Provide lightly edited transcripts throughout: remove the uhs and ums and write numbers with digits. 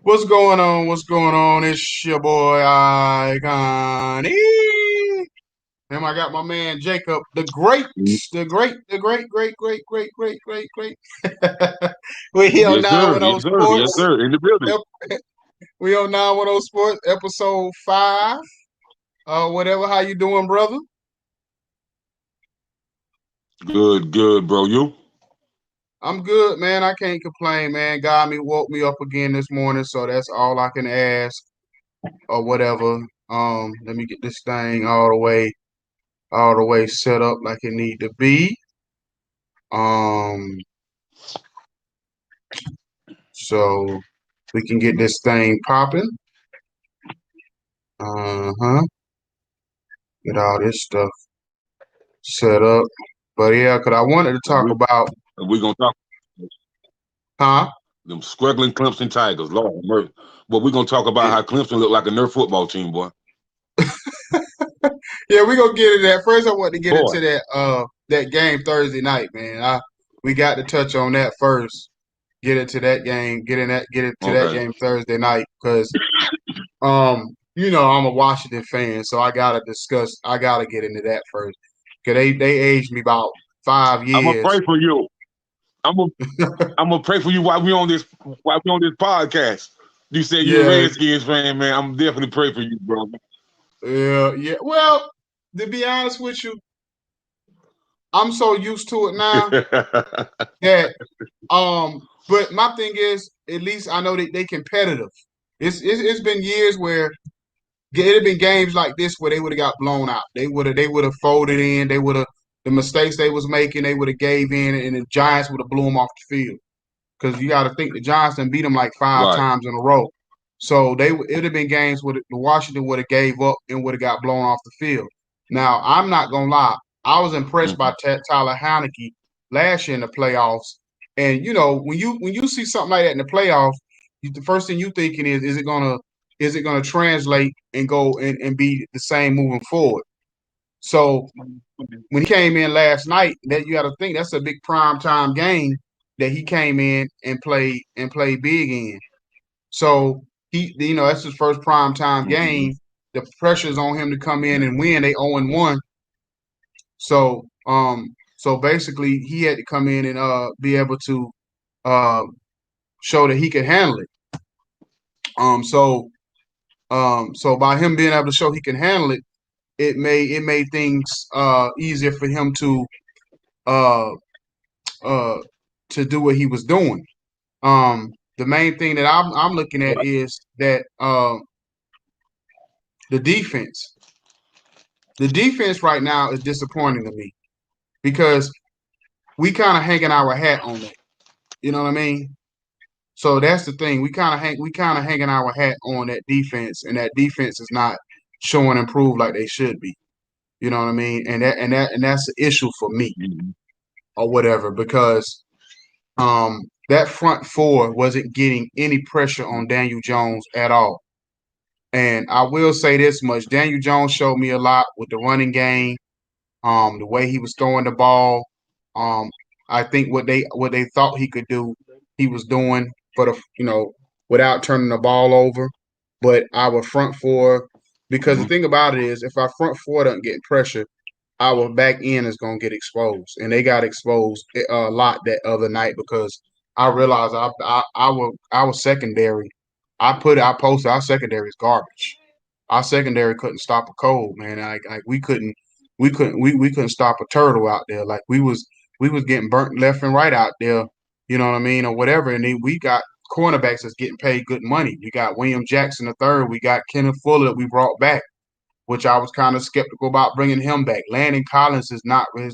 What's going on? What's going on? It's your boy Icon. And I got my man Jacob, the great, the great. We're here on Yes, sir. 910 Yes, sir. Yes, Sports. sir. In the building. We on 910 Sports, episode 5. Whatever. How you doing, brother? Good, good, bro. You? I'm good, man. I can't complain, man. God me woke me up again this morning, so that's all I can ask or whatever. Let me get this thing all the way set up like it need to be. Um, so we can get this thing popping. Uh-huh. Get all this stuff set up. But yeah, cause I wanted to And talk about, we gonna talk huh? them struggling Clemson Tigers. Lord have mercy. But we're gonna talk about Yeah, how Clemson look like a Nerf football team, boy. yeah, we gonna get into that. First, I want to get Boy. into that game Thursday night, man. We got to touch on that first. Get into that game. Get into that Okay. game Thursday night because I'm a Washington fan, so I gotta get into that first. Cause they aged me about five I'm gonna pray years. for you. I'm gonna I'm gonna pray for you while we on this podcast. You say you're a Yeah, Redskins fan, man. I'm definitely pray for you, bro. yeah. Well, to be honest with you, I'm so used to it now that but my thing is, at least I know that they competitive. It's been years where it had been games like this where they would have got blown out. They would have folded in. They would have the mistakes they was making. They would have gave in, and the Giants would have blew them off the field. Because you got to think the Giants done beat them like five Right. times in a row. So it would have been games where the Washington would have gave up and would have got blown off the field. Now I'm not gonna lie, I was impressed by Mhm. Tyler Heineke last year in the playoffs. And when you see something like that in the playoffs, the first thing you thinking is it gonna translate and go and be the same moving forward. So when he came in last night, that you got to think that's a big prime time game that he came in and played big in. So that's his first prime time Mhm. game. The pressure's on him to come in and win. They 0-1. So basically he had to come in and be able to uh show that he could handle it. Um so so by him being able to show he can handle it, it made things easier for him uh uh to do what he was doing. The main thing that I'm looking at Right. is that the defense. The defense right now is disappointing to me because we kind of hanging our hat on that. You know what I mean? So that's the thing. We kind of hanging our hat on that defense, and that defense is not showing improve like they should be. You know what I mean? And that's the issue for me Mhm. or whatever because that front four wasn't getting any pressure on Daniel Jones at all. And I will say this much: Daniel Jones showed me a lot with the running game, the way he was throwing the ball. Um, I think what they thought he could do, he was doing for without turning the ball over. But our front four, because the Mhm. thing about it is, if our front four doesn't get pressure, our back end is gonna get exposed, and they got exposed a lot that other night because I realized our secondary, I posted our secondary is garbage. Our secondary couldn't stop a cold, man. Like we couldn't stop a turtle out there. Like we was getting burnt left and right out there. You know what I mean, or whatever. And then we got cornerbacks that's getting paid good money. We got William Jackson the third. We got Kenneth Fuller that we brought back, which I was kind of skeptical about bringing him back. Landon Collins has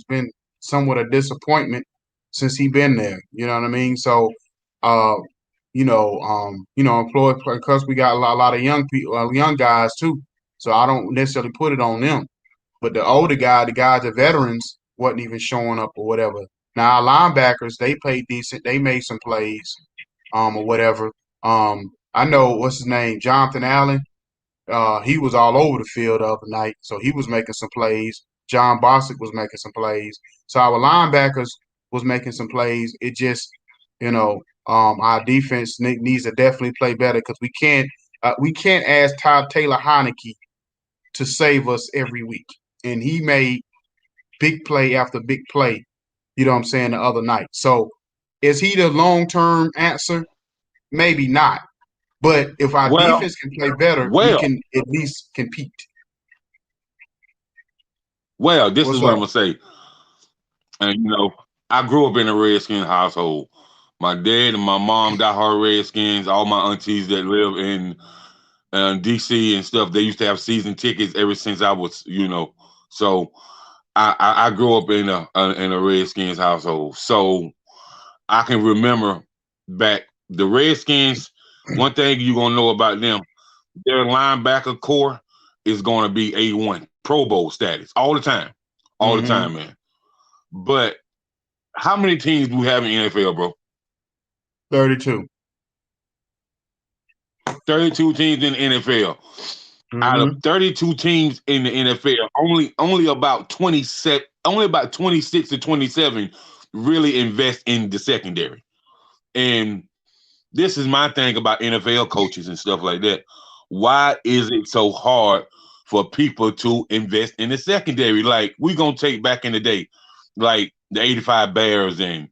been somewhat a disappointment since he been there. You know what I mean? So, uh, employ because we got a lot of young people, young guys too. So I don't necessarily put it on them. But the guys, the veterans, wasn't even showing up or whatever. Now our linebackers, they played decent. They made some plays, or whatever. I know what's his name, Jonathan Allen. He was all over the field the other night, so he was making some plays. John Bostic was making some plays. So our linebackers was making some plays. It just, you know, Our defense needs to definitely play better because we can't ask Todd Taylor Heineke to save us every week. And he made big play after big play, you know what I'm saying, the other night. So is he the long term answer? Maybe not. But if our Well, defense can play better, we well, can at least compete. well. This is What's what I'm up? gonna say. And I grew up in a Redskin household. My dad and my mom diehard Redskins. All my aunties that live in DC and stuff, they used to have season tickets ever since I was, So I grew up in a Redskins household. So I can remember back the Redskins. One thing you gonna know about them, their linebacker core is gonna be A1 Pro Bowl status all the Mm-hmm. time, man. But how many teams do we have in NFL, bro? 32. 32 teams in the NFL. Out of Mm-hmm. 32 teams in the NFL, only about 27, only about 26 to 27 really invest in the secondary. And this is my thing about NFL coaches and stuff like that. Why is it so hard for people to invest in the secondary? Like we gonna take back in the day, like the '85 Bears and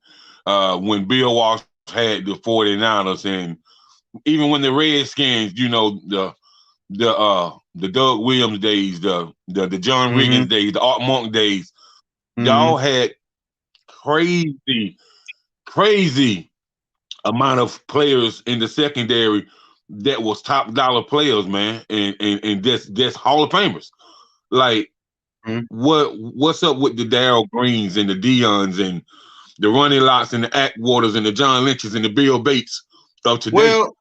when Bill Walsh had the 49ers, and even when the Redskins, the Doug Williams days, the John Mm-hmm. Riggins days, the Art Monk days, Mm-hmm. y'all had crazy, crazy amount of players in the secondary that was top dollar players, man, and that's Hall of Famers. Like what's up with the Darryl Greens and the Deions and the Ronnie Lotts and the Atwaters and the John Lynches and the Bill Bates of today? Well,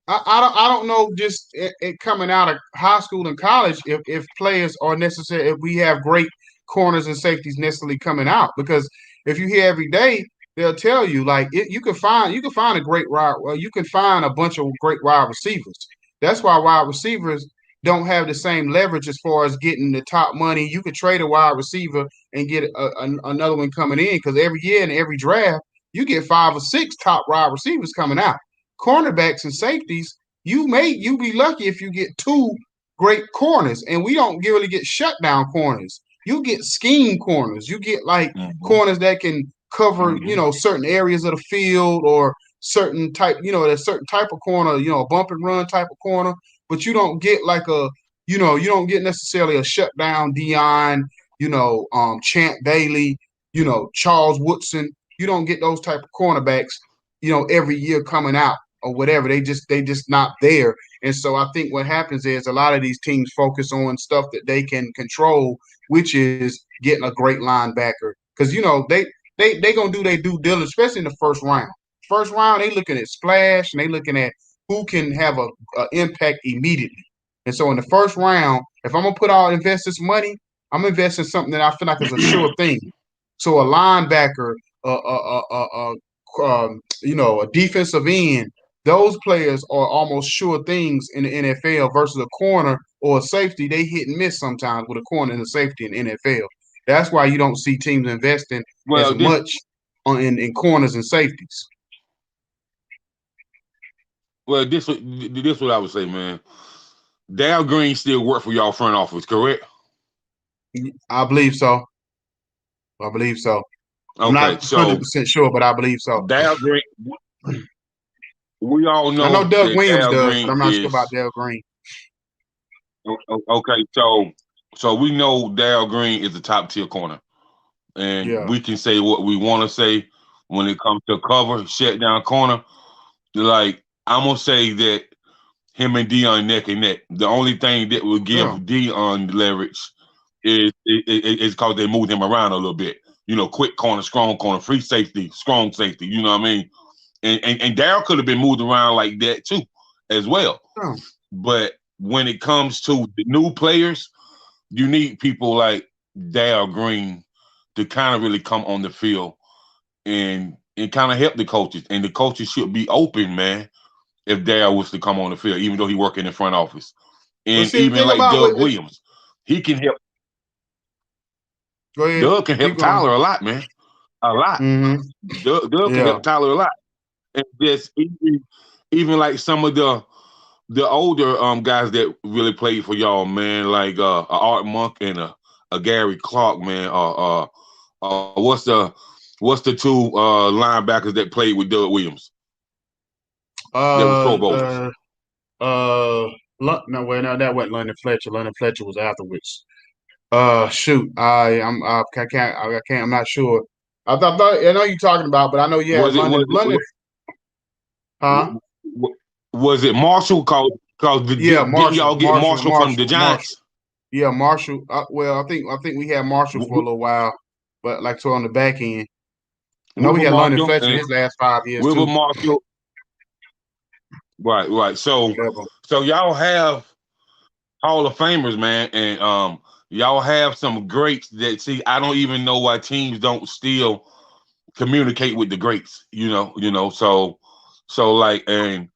I don't know just it coming out of high school and college if players are necessary if we have great corners and safeties necessarily coming out because if you hear every day they'll tell you like you can find a great wide well you can find a bunch of great wide receivers. That's why wide receivers don't have the same leverage as far as getting the top money. You could trade a wide receiver and get another one coming in because every year in every draft you get 5 or 6 top wide receivers coming out cornerbacks and safeties, you be lucky if you get 2 great corners, and we don't really get shutdown corners. You get scheme corners. You get like Mm-hmm. corners that can cover Mm-hmm. certain areas of the field or certain type a certain type of corner, a bump and run type of corner. But you don't get like you don't get necessarily a shutdown Dion, Champ Bailey, Charles Woodson. You don't get those type of cornerbacks, every year coming out or whatever. They just not there. And so I think what happens is a lot of these teams focus on stuff that they can control, which is getting a great linebacker. Because they gonna do their due diligence, especially in the first round. First round, they looking at splash and they looking at who can have a impact immediately. And so in the first round, if I'm gonna invest this money, I'm investing something that I feel like is a sure thing. So a linebacker, a defensive end, those players are almost sure things in the NFL versus a corner or a safety. They hit and miss sometimes with a corner and a safety in the NFL. That's why you don't see teams investing as Well, this much in corners and safeties. well this what I would say, man. Dal Green still work for y'all front office, correct? I believe so. I believe so. I'm Okay, not so 100% sure, but I believe so. Dal Green, we all I know know Doug that Williams Dal does, but Green I'm not sure about is Dale Green. okay. So we know Dal Green is a top tier corner, and Yeah. we can say what we want to say when it comes to cover shut down corner. Like I'm gonna say that him and Dion neck and neck. The only thing that will Yeah. give Dion leverage is because they moved him around a little bit. Quick corner, strong corner, free safety, strong safety. You know what I mean? And Darryl could have been moved around like that too, as well. Yeah. But when it comes to the new players, you need people like Dale Green to kind of really come on the field and kind of help the coaches. And the coaches should be open, man, if Dale was to come on the field, even though he working in the front office. But And see, the even thing like about Doug Williams, he can help. go ahead, Doug can keep help going. Tyler a lot, man. A lot. Mm-hmm. Doug can Yeah. help Tyler a lot. and just even like some of the older guys that really played for y'all, man, like a Art Monk and a Gary Clark, man. What's the two linebackers that played with Doug Williams that was Uh, Pro Bowlers? uh, uh, no, well, no, that wasn't London Fletcher. London Fletcher was afterwards. Shoot, I can't, I'm not sure. I know you're talking about, but I know you had Was it was it, London, huh? was it Marshall? Cause Yeah, didn't y'all get Marshall from the Marshall. Giants? Yeah, Marshall. Well, I think we had Marshall for a W- little while, but like so on the back end. I know we Wilbur had London Marshall Fletcher and his last 5 years Wilbur too. Marshall. Right, right. Whatever. So y'all have Hall of Famers, man, and y'all have some greats that see. I don't even know why teams don't still communicate with the greats. So like, and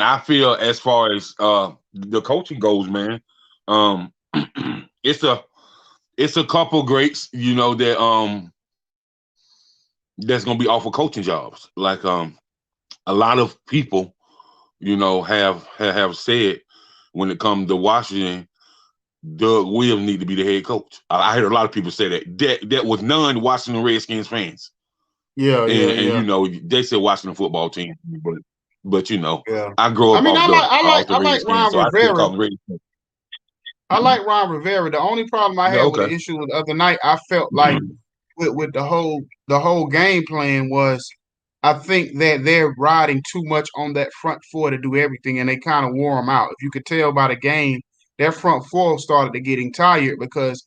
I feel as far as the coaching goes, man, um, it's a couple greats, that's gonna be off of coaching jobs. Like a lot of people, have said when it comes to Washington, Doug Williams need to be the head coach. I heard a lot of people say that was none Washington Redskins fans, Yeah, yeah, and yeah, they said Washington football team, but yeah. I grew I up mean, off the I like Redskins, Ron so I still Rivera. call them Redskins. I like Ron Rivera. The only problem I Yeah, had with okay. the issue with the other night, I felt like with the whole game plan was I think that they're riding too much on that front four to do everything, and they kind of wore them out. If you could tell by the game, their front four started to getting tired because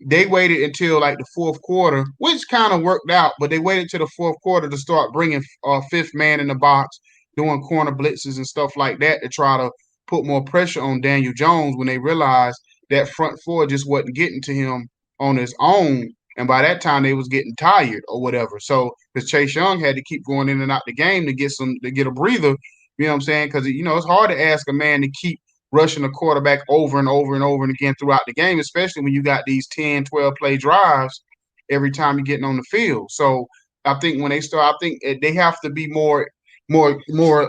they waited until like the fourth quarter, which kind of worked out, but they waited till the fourth quarter to start bringing fifth man in the box, doing corner blitzes and stuff like that to try to put more pressure on Daniel Jones when they realized that front four just wasn't getting to him on his own. And by that time, they was getting tired or whatever. So, because Chase Young had to keep going in and out the game to get a breather. You know what I'm saying? Because it's hard to ask a man to keep rushing the quarterback over and over and over and again throughout the game, especially when you got these 10, 12 play drives every time you're getting on the field. So I think when they start, I think they have to be more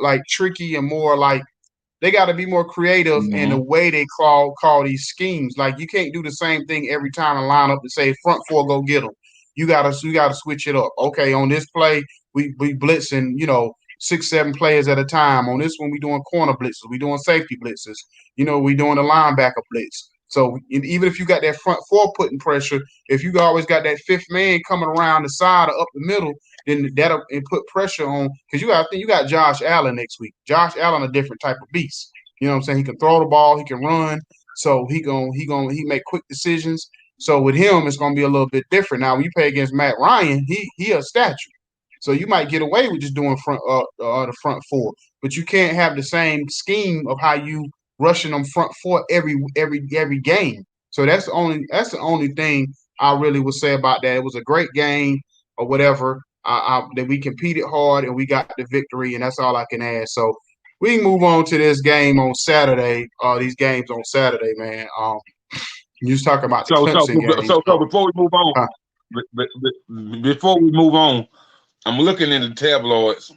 like tricky and more like they got to be more creative in the Hmm. way they call these schemes. Like you can't do the same thing every time and line up and say front four go get them. You gotta switch it up. Okay, on this play we blitzing 6 7 players at a time. On this one we doing corner blitzes, we doing safety blitzes. We doing the linebacker blitz. So even if you got that front four putting pressure, if you always got that fifth man coming around the side or up the middle, then that'll put pressure on because I think you got Josh Allen next week. Josh Allen a different type of beast. You know what I'm saying? He can throw the ball, he can run, so he make quick decisions. So with him, it's gonna be a little bit different. Now when you play against Matt Ryan, he a statue. So you might get away with just doing the front four, but you can't have the same scheme of how you rushing them front four every game. So that's the only thing I really would say about that. It was a great game or whatever. That we competed hard and we got the victory, and that's all I can add. So we can move on to this game on Saturday. These games on Saturday, man. You was talking about the So so Clemson game. so before we move on, Uh, before we move on, I'm looking in the tabloids,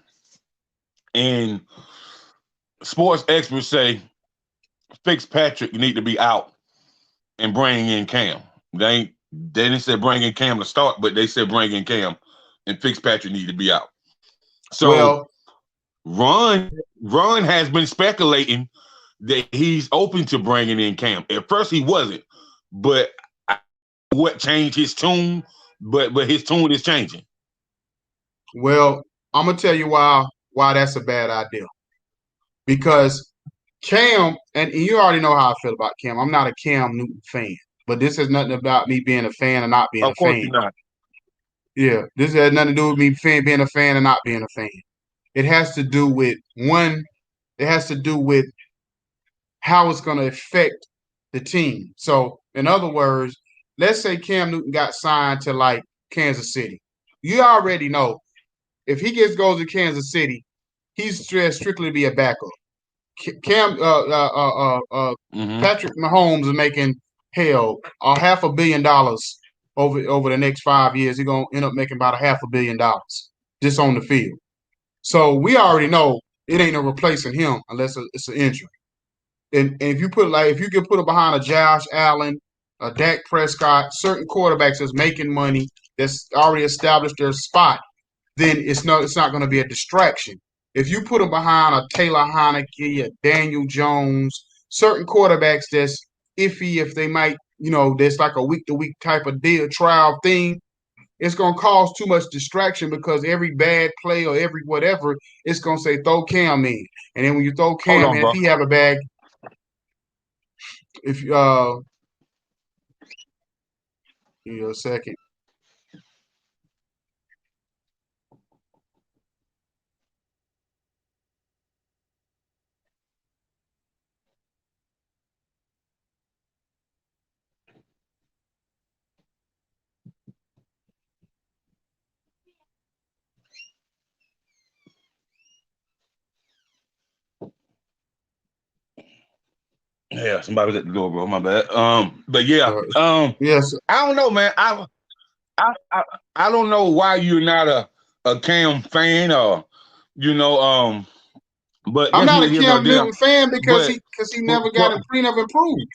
and sports experts say Fitzpatrick need to be out and bring in Cam. They didn't say bring in Cam to start, but they said bring in Cam and Fitzpatrick need to be out. So well, Ron has been speculating that he's open to bringing in Cam. At first he wasn't, but what changed his tune? But his tune is changing. well, I'm gonna tell you why that's a bad idea because Cam, and you already know how I feel about Cam. I'm not a Cam Newton fan, but this has nothing about me being a fan or not being a Of course fan. you're not. Yeah, this has nothing to do with me being a fan or not being a fan. It has to do with one. It has to do with how it's going to affect the team. So, in other words, let's say Cam Newton got signed to like Kansas City. You already know if he goes to Kansas City, he's strictly to be a backup. Cam Hmm. Patrick Mahomes is making hell $500 million over the next 5 years. He's gonna end up making about $500 million just on the field. So we already know it ain't no replacing him unless it's an injury. And if you put if you can put it behind a Josh Allen, a Dak Prescott, certain quarterbacks that's making money, that's already established their spot, then it's not going to be a distraction. If you put them behind a Taylor Heineke, a Daniel Jones, certain quarterbacks that's iffy if they might, there's like a week to week type of deal trial thing. It's gonna cause too much distraction because every bad play or every whatever, it's gonna say throw Cam in, and then when you throw Hold Cam on, in, if bro. he have a bag, if give you a second. Yeah, somebody was at the door, bro. My bad. But yeah, Uh, yes, I don't know, man. I, I, I don't know why you're not a Cam fan, or you know, but I'm that's not neither a here nor Cam there. Newton fan because But he for, never got for, never improved.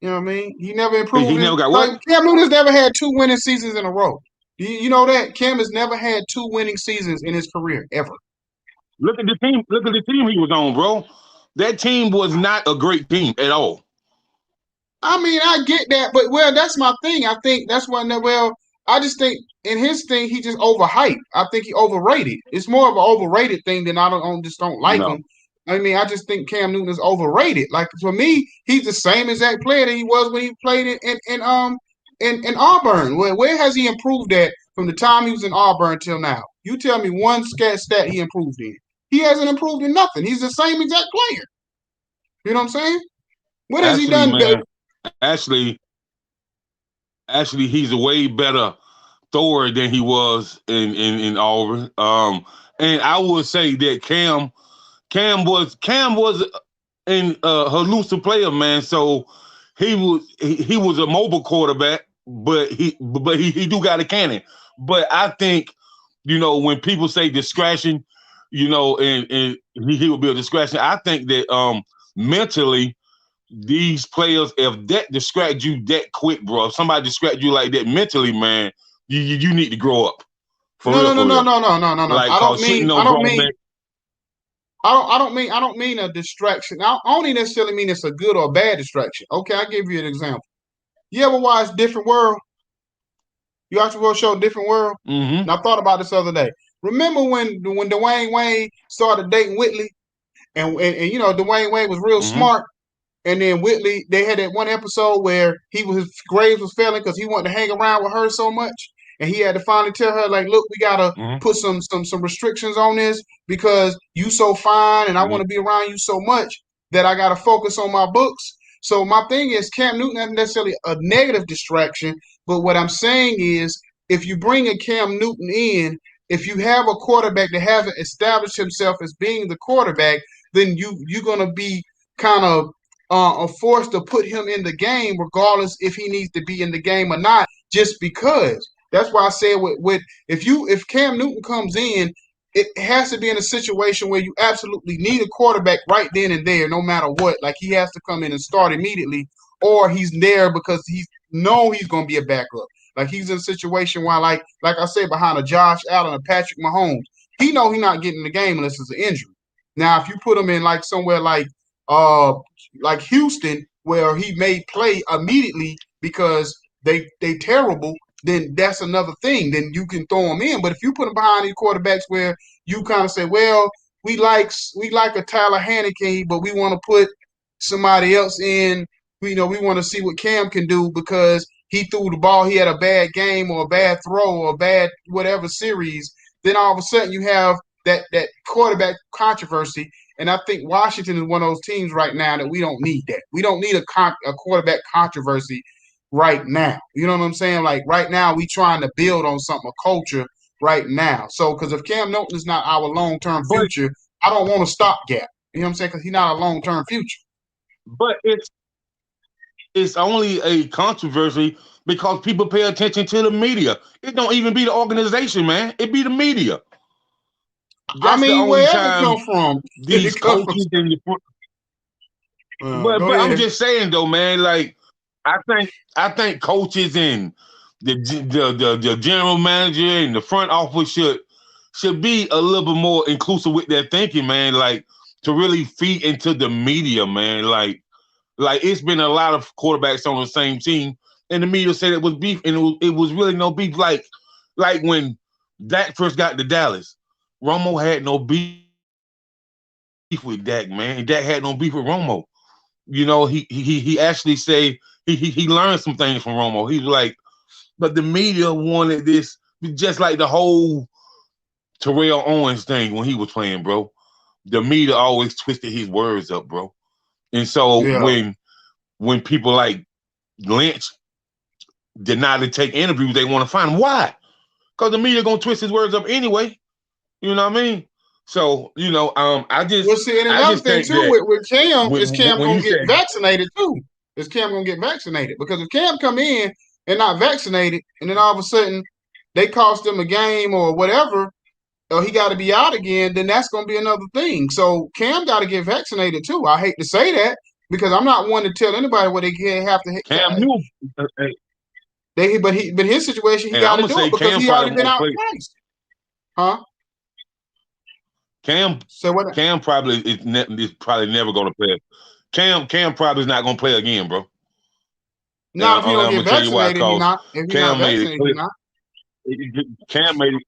You know what I mean? He never he improved. never got Like what? Cam Newton has never had two winning seasons in a row. You know that Cam has never had two winning seasons in his career ever. Look at the team. Look at the team he was on, bro. That team was not a great team at all. I mean, I get that, but that's my thing. I think that's why. I just think in his thing, he just overhyped. I think he overrated. It's more of an overrated thing than just don't like No, him. I mean, I just think Cam Newton is overrated. Like for me, he's the same exact player that he was when he played in Auburn. Where has he improved at from the time he was in Auburn till now? You tell me one stat he improved in. He hasn't improved in nothing. He's the same exact player. You know what I'm saying? What has he actually, done? man. Actually, he's a way better thrower than he was in Auburn. And I would say that Cam was an elusive player, man. So he was a mobile quarterback, but he do got a cannon. But I think when people say distraction, and he will be a distraction. I think that mentally these players, if that distract you that quick, bro, if somebody distract you like that mentally, man, you need to grow up for No, real, no, no, for no, real. no, no, no, no, no. Like, cause shitting no grown man. I don't mean a distraction. I don't even necessarily mean it's a good or a bad distraction. Okay, I'll give you an example. You ever watch Different World? You watch the world show Different World? Mm-hmm. And I thought about this other day. Remember when Dwayne Wayne started dating Whitley, and Dwayne Wayne was real Mm-hmm. smart. And then Whitley, they had that one episode where his grades was failing because he wanted to hang around with her so much, and he had to finally tell her like, "Look, we gotta Mm-hmm. put some restrictions on this because you so fine, and I Mm-hmm. want to be around you so much that I gotta focus on my books." So my thing is, Cam Newton isn't necessarily a negative distraction, but what I'm saying is, if you bring a Cam Newton in, if you have a quarterback that hasn't established himself as being the quarterback, then you're gonna be kind of are forced to put him in the game, regardless if he needs to be in the game or not, just because. That's why I said if Cam Newton comes in, it has to be in a situation where you absolutely need a quarterback right then and there, no matter what. Like he has to come in and start immediately, or he's there because he's going to be a backup. Like he's in a situation where, like I said, behind a Josh Allen or Patrick Mahomes, he know he's not getting in the game unless it's an injury. Now, if you put him in like somewhere uh like Houston, where he may play immediately because they terrible, then that's another thing. Then you can throw him in. But if you put him behind these quarterbacks where you kind of say, well, we like a Tyler Heineke, but we want to put somebody else in. We want to see what Cam can do because he threw the ball, he had a bad game or a bad throw or a bad whatever series. Then all of a sudden you have that quarterback controversy, and I think Washington is one of those teams right now that we don't need that. We don't need a quarterback controversy right now. You know what I'm saying? Like right now, we trying to build on something, a culture right now. So, because if Cam Newton is not our long term But future, I don't want a stopgap. You know what I'm saying? Because he's not a long term future. but it's only a controversy because people pay attention to the media. It don't even be the organization, man. It be the media. I That's the mean, only wherever it time come from, these it come from. coaches in the front. Go But I'm ahead. just saying though, man. Like I think coaches and the general manager and the front office should be a little bit more inclusive with their thinking, man. Like to really feed into the media, man. Like it's been a lot of quarterbacks on the same team, and the media said it was beef, and it was really no beef. Like when Dak first got to Dallas, Romo had no beef with Dak, man. Dak had no beef with Romo. He actually say he learned some things from Romo. He's like, but the media wanted this just like the whole Terrell Owens thing when he was playing, bro. The media always twisted his words up, bro. And so Yeah. when people like Lynch deny to take interviews, they want to find him. Why? Because the media gonna twist his words up anyway. You know what I mean? So I just Well, see, and I another just thing think too that with Cam is Cam when gonna you get say vaccinated too. Is Cam gonna get vaccinated? Because if Cam come in and not vaccinated, and then all of a sudden they cost him a game or whatever, or he got to be out again, then that's gonna be another thing. So Cam got to get vaccinated too. I hate to say that because I'm not one to tell anybody what they can't have to. Cam Newton, But his situation, he and got I'm to gonna do it say because Cam he already probably been won't out play. twice, huh? Cam So what? Cam probably is probably never gonna play. Cam probably is not gonna play again, bro. And Not if he don't I'm get gonna tell you why. vaccinated. He Cause not. If he not Cam made it vaccinated, he clear. not. Cam made it.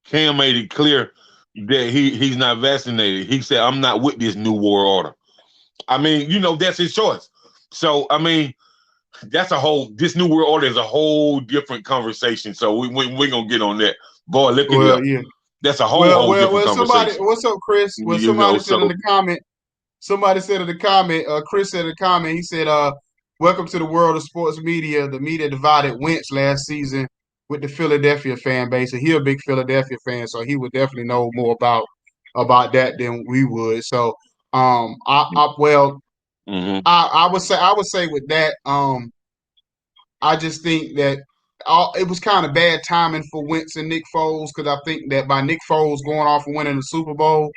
Cam made it clear that he's not vaccinated. He said, "I'm not with this new world order." I mean, that's his choice. So I mean, that's a whole. This new world order is a whole different conversation. So we're gonna get on that. Boy, look at here. Well, yeah. That's a whole different Well. Somebody, conversation. what's up, Chris? Well, somebody So said in the comment. Somebody said in the comment. Chris said in the comment. He said, welcome to the world of sports media. The media divided Wentz last season with the Philadelphia fan base, and he a big Philadelphia fan, so he would definitely know more about that than we would. So, I well, hmm I would say with that, I just think that it was kind of bad timing for Wentz and Nick Foles because I think that by Nick Foles going off and winning the Super Bowl,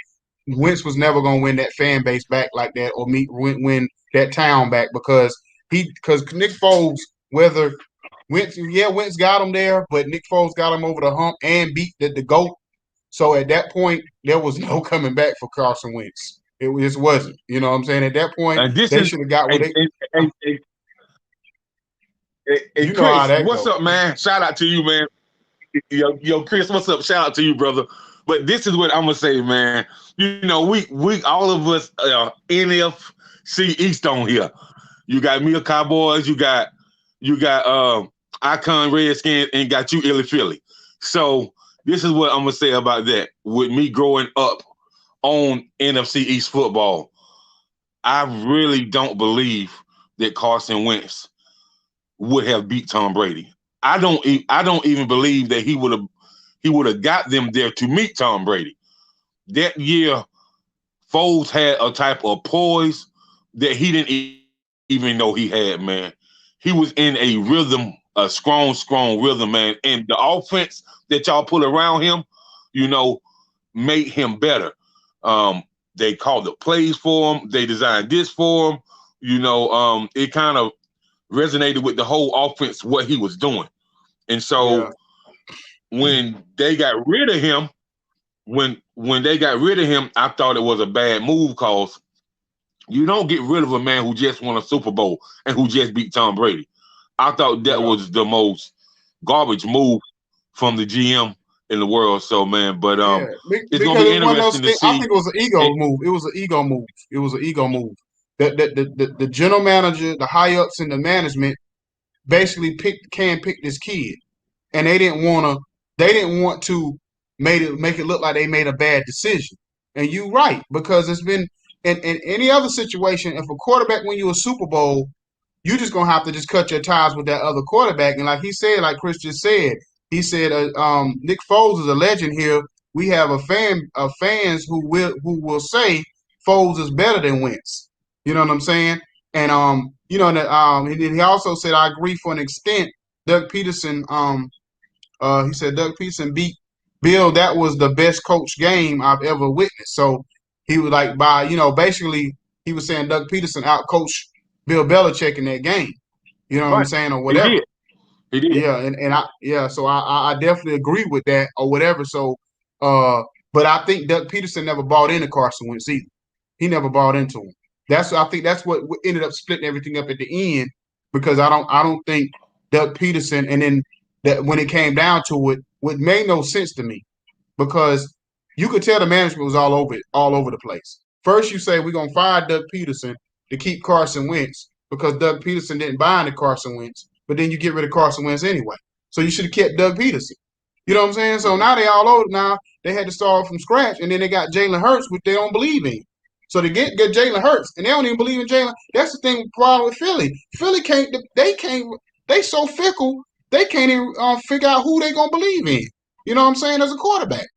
Wentz was never going to win that fan base back like that or win that town back because Nick Foles, whether Wentz got him there, but Nick Foles got him over the hump and beat the GOAT. So at that point, there was no coming back for Carson Wentz. It just wasn't. You know what I'm saying? At that point, and this they is should have got what and, they. and, and, and, You know how Chris, that what's goes. up, man? Shout out to you, man. Yo, Chris, what's up? Shout out to you, brother. But this is what I'm gonna say, man. We all of us NFC East on here. You got me, Cowboys. You got Icon Redskins, and got you, Illy Philly. So this is what I'm gonna say about that. With me growing up on NFC East football, I really don't believe that Carson Wentz would have beat Tom Brady. I don't even believe that he would have got them there to meet Tom Brady. That year, Foles had a type of poise that he didn't even know he had, man. He was in a rhythm, a strong rhythm, man. And the offense that y'all put around him, you know, made him better. They called the plays for him. They designed this for him. It kind of resonated with the whole offense what he was doing. And Yeah. so when they got rid of him, when they got rid of him, I thought it was a bad move because you don't get rid of a man who just won a Super Bowl and who just beat Tom Brady. I thought that Yeah. was the most garbage move from the GM in the world. So man, but Yeah, it's gonna because be it was one of those interesting to things. I see. think it was an ego It, move. It was an ego move. It was an ego move. The general manager, the high ups in the management, basically picked this kid, and they didn't want to make it look like they made a bad decision. And you right because it's been in any other situation. If a quarterback win you a Super Bowl, you just gonna have to just cut your ties with that other quarterback. And like he said, like Chris just said, he said, Nick Foles is a legend here. We have a fans who will say Foles is better than Wentz. You know what I'm saying? And he also said I agree for an extent. Doug Peterson, he said Doug Peterson beat Bill, that was the best coach game I've ever witnessed. So he was like, basically, he was saying Doug Peterson out coached Bill Belichick in that game. You know what I'm Right. saying, or He whatever. did. He did. Yeah, so I definitely agree with that or whatever. So, uh, but I think Doug Peterson never bought into Carson Wentz either. He never bought into him. I think that's what ended up splitting everything up at the end because I don't think Doug Peterson and then that when it came down to it, what made no sense to me because you could tell the management was all over the place. First, you say we're gonna fire Doug Peterson to keep Carson Wentz because Doug Peterson didn't buy into Carson Wentz, but then you get rid of Carson Wentz anyway. So you should have kept Doug Peterson. You know what I'm saying? So now they all over. Now they had to start from scratch, and then they got Jalen Hurts, which they don't believe in. So they get Jalen Hurts, and they don't even believe in Jalen. That's the thing. Problem with Philly. Philly can't. They can't. They so fickle. They can't even figure out who they gonna believe in. You know what I'm saying? As a quarterback.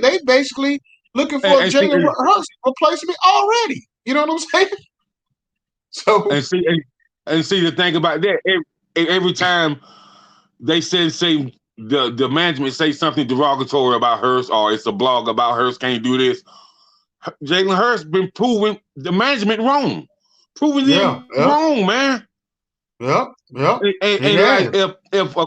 They basically looking for a And see, Jalen Hurts replacement already. You know what I'm saying? So and see, and see the thing about that. Every time they say the management say something derogatory about Hurst or it's a blog about Hurst can't do this. Jalen Hurst been proving the management wrong, proving yeah, them wrong, man. yeah. He And like has. if a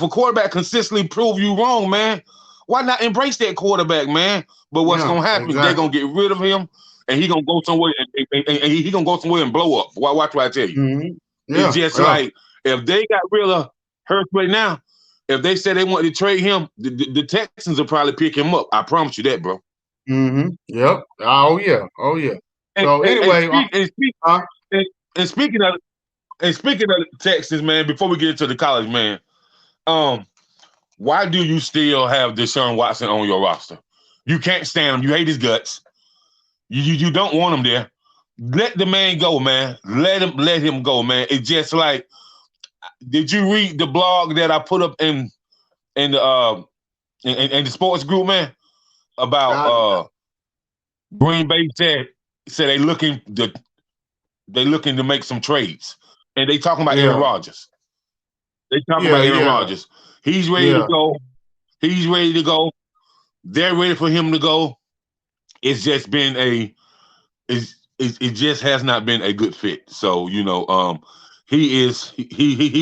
quarterback consistently prove you wrong, man, why not embrace that quarterback, man? But what's Yeah, gonna happen? They're exactly. gonna get rid of him, and he gonna go somewhere and he gonna go somewhere and blow up. Watch what I tell you. Mm-hmm. It's Yeah, just yeah. like if they got rid of Hurst right now, if they said they wanted to trade him, the Texans will probably pick him up. I promise you that, bro. Mm-hmm. Yep. Oh yeah. Oh yeah. And, So and, and anyway, speak and speak uh, and, and speaking of Texas, man. Before we get into the college, man, um, why do you still have Deshaun Watson on your roster? You can't stand him. You hate his guts. You don't want him there. Let the man go, man. Let him go, man. It's just like, did you read the blog that I put up in the in the sports group, man, about I, Green Bay said they looking to make some trades, and they talking about Aaron yeah, Rodgers. They talking about yeah, Aaron yeah, Rodgers. He's ready to yeah, go. He's ready to go. They're ready for him to go. It's just been it just has not been a good fit. So he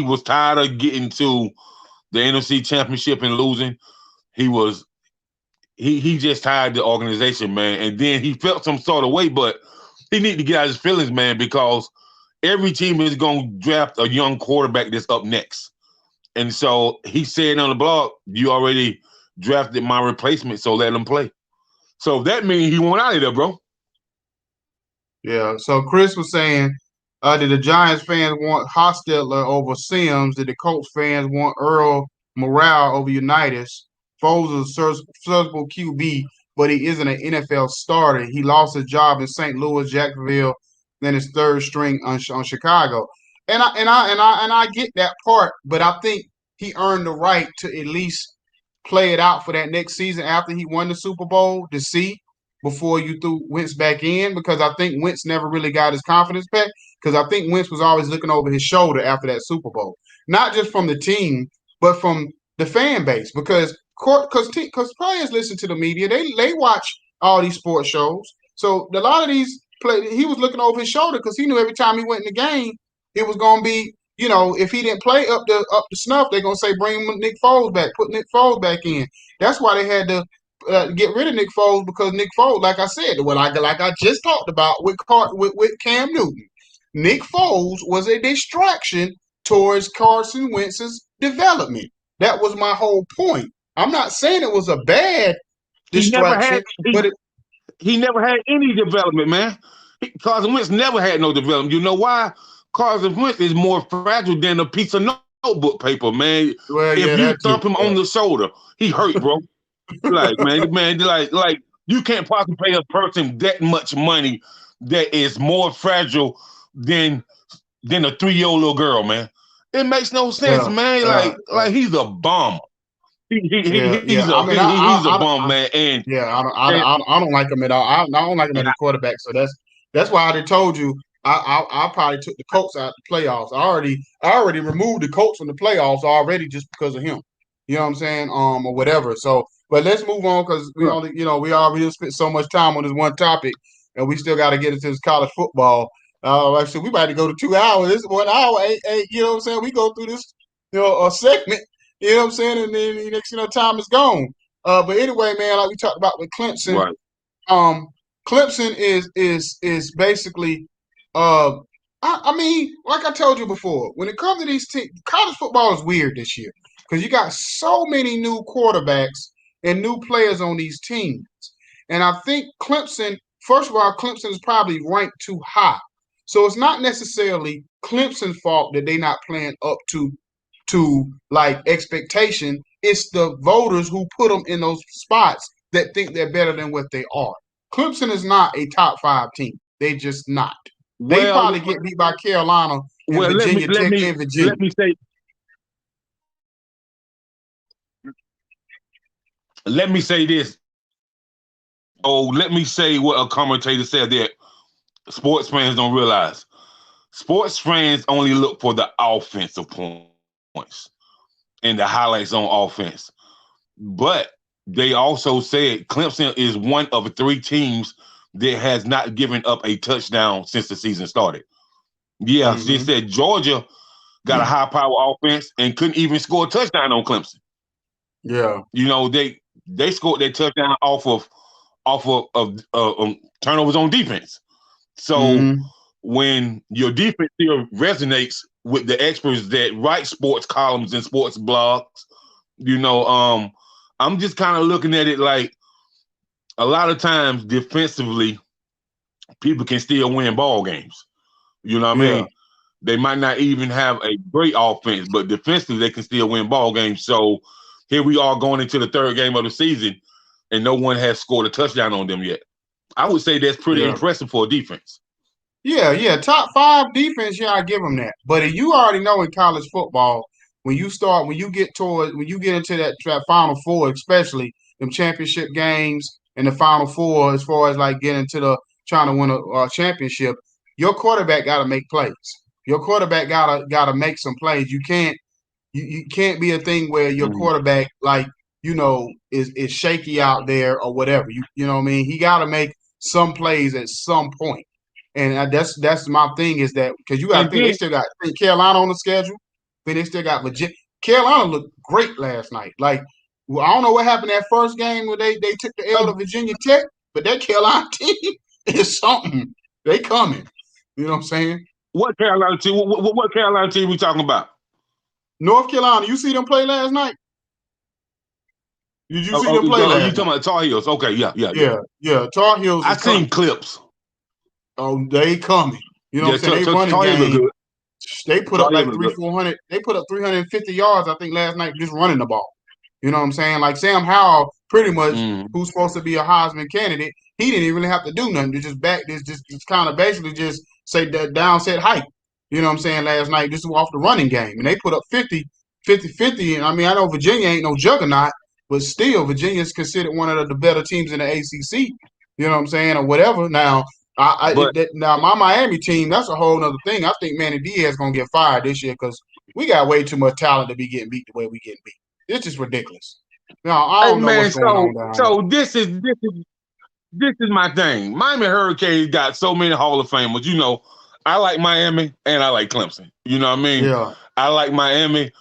was tired of getting to the NFC Championship and losing. He was he just tired the organization, man. And then he felt some sort of way, but he need to get out his feelings, man, because every team is going to draft a young quarterback that's up next. And so he said on the blog, "You already drafted my replacement, so let him play." So that means he went out of there, bro. yeah. So Chris was saying, did the Giants fans want Hostetler over Sims? Did the Colts fans want Earl Morale over Unitas? Foles is a serviceable QB, but he isn't an NFL starter. He lost his job in St. Louis, Jacksonville, then his third string on Chicago. And I get that part, but I think he earned the right to at least play it out for that next season after he won the Super Bowl to see before you threw Wentz back in because I think Wentz never really got his confidence back because I think Wentz was always looking over his shoulder after that Super Bowl, not just from the team but from the fan base because players listen to the media, they watch all these sports shows, so a lot of these play he was looking over his shoulder because he knew every time he went in the game it was going to be if he didn't play up the snuff, they're gonna say bring Nick Foles back, put Nick Foles back in. That's why they had to get rid of Nick Foles because Nick Foles, like I said, like I just talked about with Cam Newton, Nick Foles was a distraction towards Carson Wentz's development. That was my whole point. I'm not saying it was a bad He never had distraction, but it, he never had any development, man. Carson Wentz never had no development. You know why? Carson Wentz is more fragile than a piece of notebook paper, man. well, If yeah, you that too. thump him Yeah, on the shoulder, he hurt, bro. Like, man, like you can't possibly pay a person that much money that is more fragile than a 3-year-old little girl, man. It makes no sense, yeah, man. yeah, Like he's a bum. yeah. I mean, He's a bum, man. yeah, And, I don't like him at all. I don't like him and as a quarterback. So that's why I done told you I probably took the Colts out of the playoffs. I already removed the Colts from the playoffs already just because of him. You know what I'm saying? Or whatever. So, but let's move on because we Right. only, we already spent so much time on this one topic, and we still got to get into this college football. Like I said, we about to go to 2 hours. This is 1 hour. You know what I'm saying? We go through this, a segment. You know what I'm saying? And then the next, time is gone. But anyway, man, like we talked about with Clemson, Right. um, Clemson is basically, uh, I mean, like I told you before, when it comes to these teams, college football is weird this year because you got so many new quarterbacks and new players on these teams, and I think Clemson. First of all, Clemson is probably ranked too high, so it's not necessarily Clemson's fault that they're not playing up to like expectation. It's the voters who put them in those spots that think they're better than what they are. Clemson is not a top five team. They just not. They Well, probably get beat by Carolina and well, let me Virginia let Tech me and Virginia. let me say let me say this. Oh, let me say what a commentator said that sports fans don't realize. Sports fans only look for the offensive points and the highlights on offense. But they also said Clemson is one of three teams that has not given up a touchdown since the season started. Yeah, they Mm-hmm. said Georgia got a high power offense and couldn't even score a touchdown on Clemson. Yeah. They scored their touchdown off of turnovers on defense. So Mm-hmm. when your defense still resonates with the experts that write sports columns and sports blogs, you know, I'm just kind of looking at it like a lot of times defensively, people can still win ball games. You know what I Yeah. mean? They might not even have a great offense, but defensively they can still win ball games. So here we are going into the third game of the season, and no one has scored a touchdown on them yet. I would say that's pretty Yeah. impressive for a defense. Yeah. Top five defense, yeah, I give them that. But you already know in college football, when you get into that Final Four, especially them championship games and the Final Four, as far as like getting to the trying to win a championship, your quarterback got to make plays. Your quarterback gotta make some plays. You can't be a thing where your Mhm. quarterback like is shaky out there or whatever. You know what I mean? He got to make some plays at some point, and that's my thing is that because you got to And think they then, still got Carolina on the schedule. Then they still got Virginia. Carolina looked great last night. Like well, I don't know what happened that first game where they took the L uh, to Virginia Tech, but that Carolina team is something. They coming. You know what I'm saying? what Carolina team? What Carolina team we talking about? North Carolina. You see them play last night? Did you see them play You last talking night? about Tar Heels? Okay, yeah. Yeah. Tar Heels I is coming. seen clips. Oh, they coming. You know what I'm Yeah, saying? They running Tar Heels look game. good. They put Tar up Heels like look three, good. 400. They put up 350 yards, I think, last night just running the ball. You know what I'm saying? Like Sam Howell, pretty much, Mm. who's supposed to be a Heisman candidate, he didn't even really have to do nothing to just back this, just kind of basically just say that down set height. You know what I'm saying? Last night, just off the running game. And they put up 50. And I mean, I know Virginia ain't no juggernaut, but still, Virginia is considered one of the better teams in the ACC. You know what I'm saying? Or whatever. Now, But now my Miami team, that's a whole other thing. I think Manny Diaz is going to get fired this year because we got way too much talent to be getting beat the way we getting beat. It's just ridiculous. No, I hey don't know man, what's going so on down there. so this is my thing. Miami Hurricanes got so many Hall of Famers. You know, I like Miami and I like Clemson. You know what I mean? Yeah. I like Miami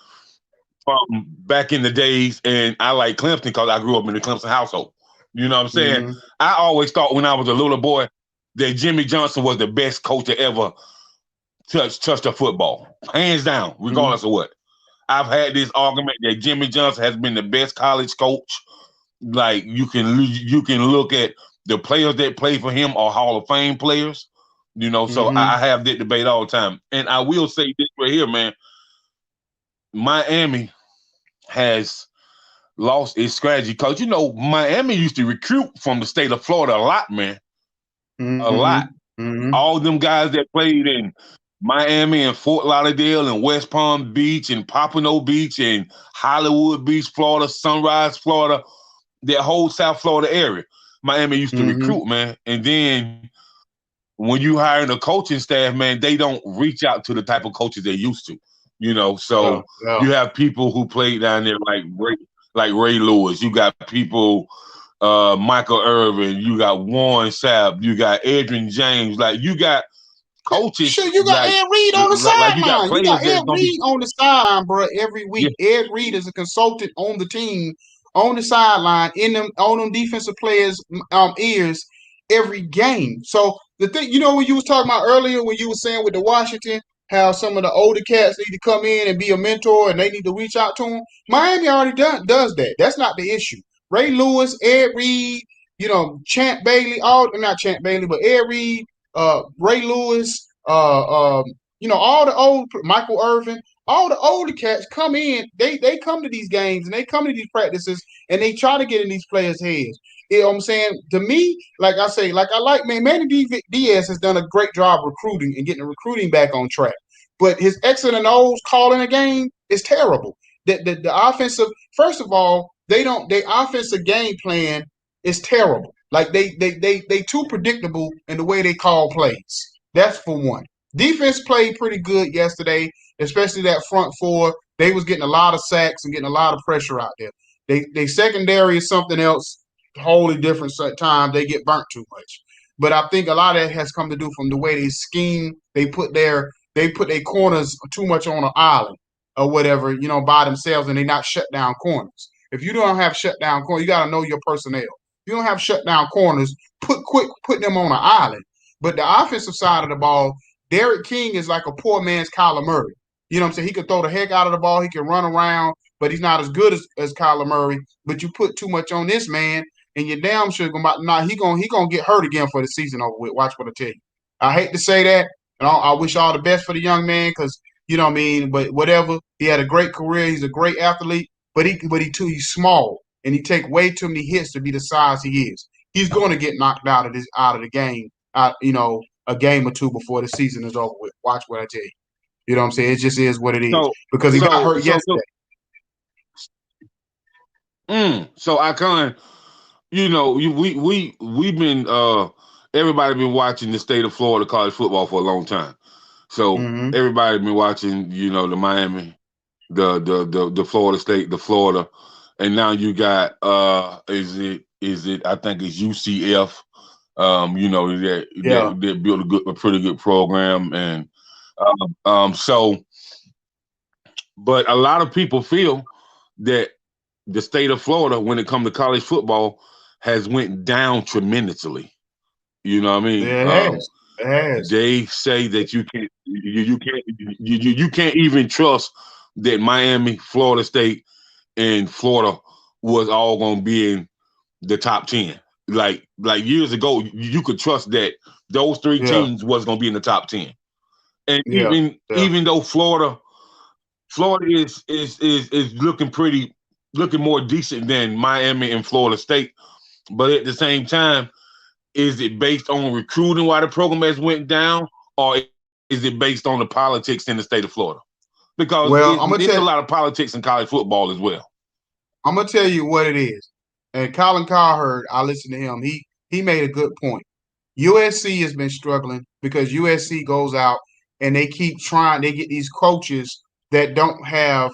from back in the days, and I like Clemson because I grew up in the Clemson household. You know what I'm saying? Mm-hmm. I always thought when I was a little boy that Jimmy Johnson was the best coach to ever touched a football, hands down, Mm-hmm. regardless of what. I've had this argument that Jimmy Johnson has been the best college coach. Like you can look at the players that play for him are Hall of Fame players. You know, so Mm-hmm. I have that debate all the time. And I will say this right here, man. Miami has lost its strategy because you know Miami used to recruit from the state of Florida a lot, man, a Mm-hmm. lot. Mm-hmm. All them guys that played in Miami and Fort Lauderdale and West Palm Beach and Pompano Beach and Hollywood Beach, Florida, Sunrise, Florida, that whole South Florida area. Miami used to Mm-hmm. recruit, man. And then when you hire the coaching staff, man, they don't reach out to the type of coaches they used to. So yeah. you have people who played down there like Ray Lewis. You got people, Michael Irvin. You got Warren Sapp. You got Adrian James. Like you got coaches, Sure, you got Ed Reed on the like you got sideline. You players got Ed that's gonna be Reed on the sideline, bro, every yeah. week. Ed Reed is a consultant on the team, on the sideline, in them on them defensive players' ears every game. So the thing, when you was talking about earlier, when you were saying with the Washington, how some of the older cats need to come in and be a mentor, and they need to reach out to them. Miami already does that. That's not the issue. Ray Lewis, Ed Reed, Champ Bailey, all not Champ Bailey, but Ed Reed, Ray Lewis, all the old Michael Irvin, all the older cats come in. They come to these games and they come to these practices and they try to get in these players' heads. You know what I'm saying? To me, like I say, like I like Manny Diaz has done a great job recruiting and getting the recruiting back on track. But his X and O's calling a game is terrible. The offensive, first of all, they don't their offensive game plan is terrible. Like they too predictable in the way they call plays. That's for one. Defense played pretty good yesterday, especially that front four. They was getting a lot of sacks and getting a lot of pressure out there. They secondary is something else, wholly different time. They get burnt too much. But I think a lot of that has come to do from the way they scheme. They put their corners too much on an island or whatever, by themselves, and they not shut down corners. If you don't have shut down corners, you got to know your personnel. If you don't have shut down corners, put them on an island. But the offensive side of the ball, Derek King is like a poor man's Kyler Murray. You know what I'm saying? He can throw the heck out of the ball. He can run around, but he's not as good as Kyler Murray. But you put too much on this man, and you're damn sure he gonna get hurt again for the season over with. Watch what I tell you. I hate to say that, and I wish all the best for the young man because you know what I mean. But whatever, he had a great career. He's a great athlete, but he's small and he take way too many hits to be the size he is. He's going to get knocked out of the game. A game or two before the season is over with. Watch what I tell you. You know what I'm saying? It just is what it is So because he got so hurt so yesterday. so I kind of we've been everybody been watching the state of Florida college football for a long time. So Mm-hmm. everybody been watching, the Miami, the Florida State, the Florida, and now you got is it I think it's UCF, Yeah. that built a pretty good program, and so but a lot of people feel that the state of Florida, when it comes to college football, has went down tremendously. You know what I mean? Yeah, it has. It has. They say that you can't even trust that Miami, Florida State, and Florida was all going to be in the top 10. Like years ago, you could trust that those three Yeah. teams was going to be in the top 10. And Yeah. even Yeah. even though Florida is looking more decent than Miami and Florida State, but at the same time, is it based on recruiting why the program has went down, or is it based on the politics in the state of Florida? Because Well, it's a lot of politics in college football as well. I'm gonna tell you what it is. And Colin Cowherd, I listened to him. He made a good point. USC has been struggling because USC goes out and they keep trying. They get these coaches that don't have,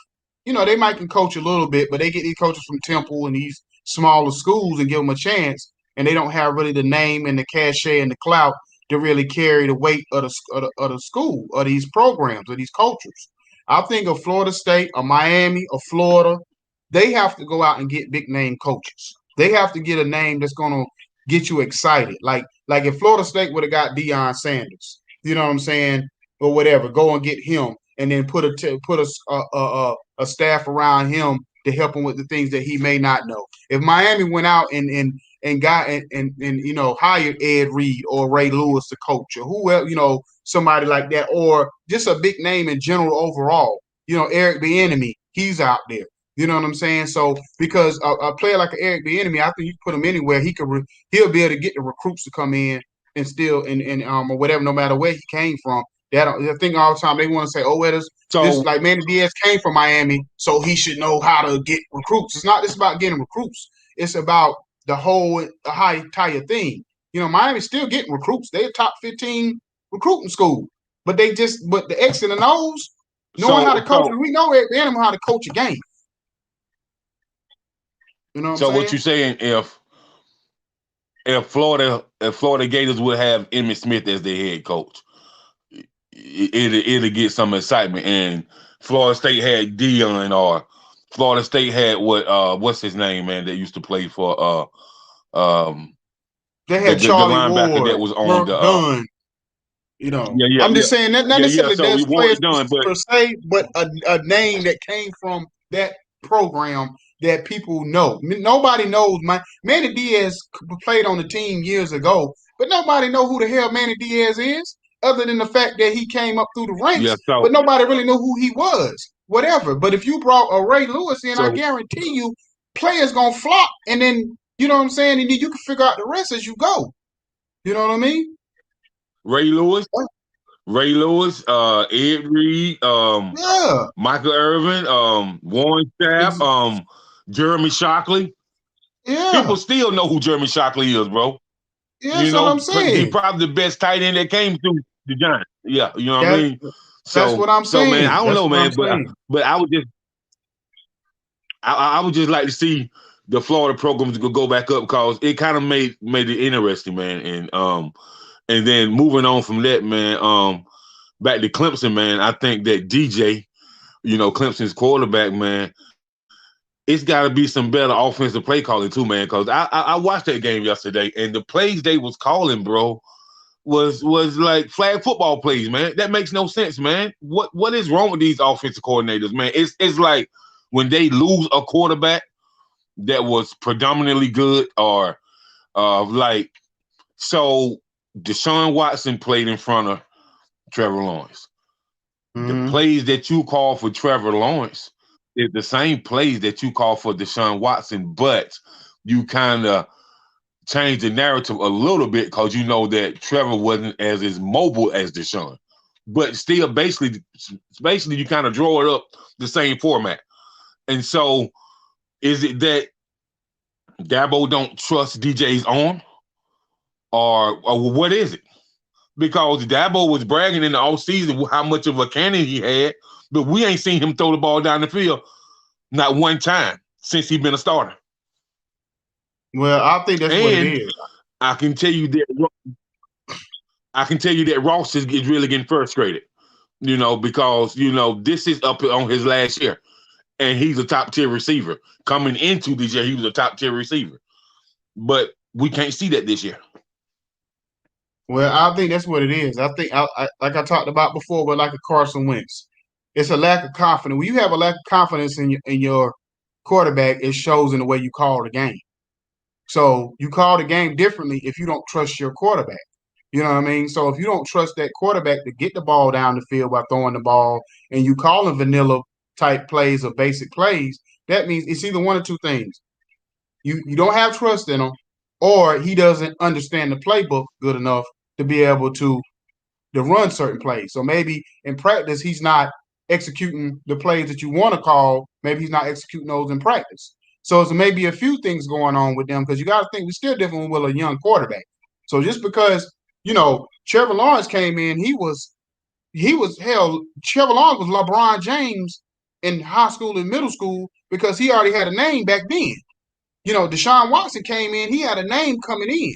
they might can coach a little bit, but they get these coaches from Temple and these smaller schools and give them a chance, and they don't have really the name and the cachet and the clout to really carry the weight of the school or these programs or these cultures. I think of Florida State or Miami or Florida, they have to go out and get big name coaches. They have to get a name that's going to get you excited. Like if Florida State would have got Deion Sanders, you know what I'm saying, or whatever, go and get him, and then put a staff around him to help him with the things that he may not know. If Miami went out and got and hired Ed Reed or Ray Lewis to coach or whoever, somebody like that, or just a big name in general overall, Eric Bieniemy, he's out there. You know what I'm saying? So because a player like Eric Bieniemy, I think you put him anywhere, he'll be able to get the recruits to come in and still or whatever, no matter where he came from. I think all the time they want to say, oh, well, this So like Manny Diaz came from Miami, so he should know how to get recruits. It's not just about getting recruits. It's about the high entire thing. Miami's still getting recruits. They're a top 15 recruiting school, but the X and the O's. knowing how to So coach. so We know them how to coach a game. You know what I'm so what saying? you saying if Florida Gators would have Emmitt Smith as their head coach, it'll get some excitement. And Florida State had Dion, or Florida State had what's his name, man, that used to play for They the had the Charlie linebacker that Ward, was on Mark the Dunn. You know, yeah yeah I'm yeah just saying that not yeah yeah. necessarily So there's you players weren't done, but per se, but a name that came from that program that people know. Nobody knows. Manny Diaz played on the team years ago, but nobody know who the hell Manny Diaz is, other than the fact that he came up through the yeah. ranks. But nobody really knew who he was. Whatever. But if you brought a Ray Lewis in, I So guarantee you, players gonna flop, and then you know what I'm saying, and then you can figure out the rest as you go. You know what I mean? Ray Lewis, Ed Reed, Yeah. Michael Irvin, Warren Sapp, Jeremy Shockley. Yeah. People still know who Jeremy Shockley is, bro. Yeah, You that's what I'm know, he saying. probably the best tight end that came through the Giants. Yeah, you know what I That mean. that's what I'm So man, saying. I don't That's know, what I'm man, saying. but I would just like to see the Florida programs go back up because it kind of made it interesting, man. And then moving on from that, man, back to Clemson, man. I think that DJ, Clemson's quarterback, man, it's got to be some better offensive play calling too, man. Because I watched that game yesterday, and the plays they was calling, bro, was like flag football plays, man. That makes no sense, man. What is wrong with these offensive coordinators, man? It's like when they lose a quarterback that was predominantly good, or like so Deshaun Watson played in front of Trevor Lawrence. The Mm-hmm. plays that you call for Trevor Lawrence is the same plays that you call for Deshaun Watson, but you kind of change the narrative a little bit because you know that Trevor wasn't as mobile as Deshaun. But still, basically, you kind of draw it up the same format. And so, is it that Dabo don't trust DJ's arm, or what is it? Because Dabo was bragging in the offseason how much of a cannon he had, but we ain't seen him throw the ball down the field not one time since he's been a starter. Well, I think that's what it And is. I can tell you that Ross is really getting frustrated, because this is up on his last year, and he's a top tier receiver. Coming into this year, he was a top tier receiver, but we can't see that this year. Well, I think that's what it is. I think, like I talked about before, but like a Carson Wentz, it's a lack of confidence. When you have a lack of confidence in your quarterback, it shows in the way you call the game. So you call the game differently if you don't trust your quarterback. You know what I mean? So if you don't trust that quarterback to get the ball down the field by throwing the ball, and you calling vanilla type plays or basic plays, that means it's either one or two things. You don't have trust in him, or he doesn't understand the playbook good enough to be able to run certain plays. So maybe in practice he's not executing the plays that you want to call. Maybe he's not executing those in practice. So it's maybe a few things going on with them, because you got to think we're still dealing with a young quarterback. So just because Trevor Lawrence came in, he was hell. Trevor Lawrence was LeBron James in high school and middle school because he already had a name back then. Deshaun Watson came in, he had a name coming in.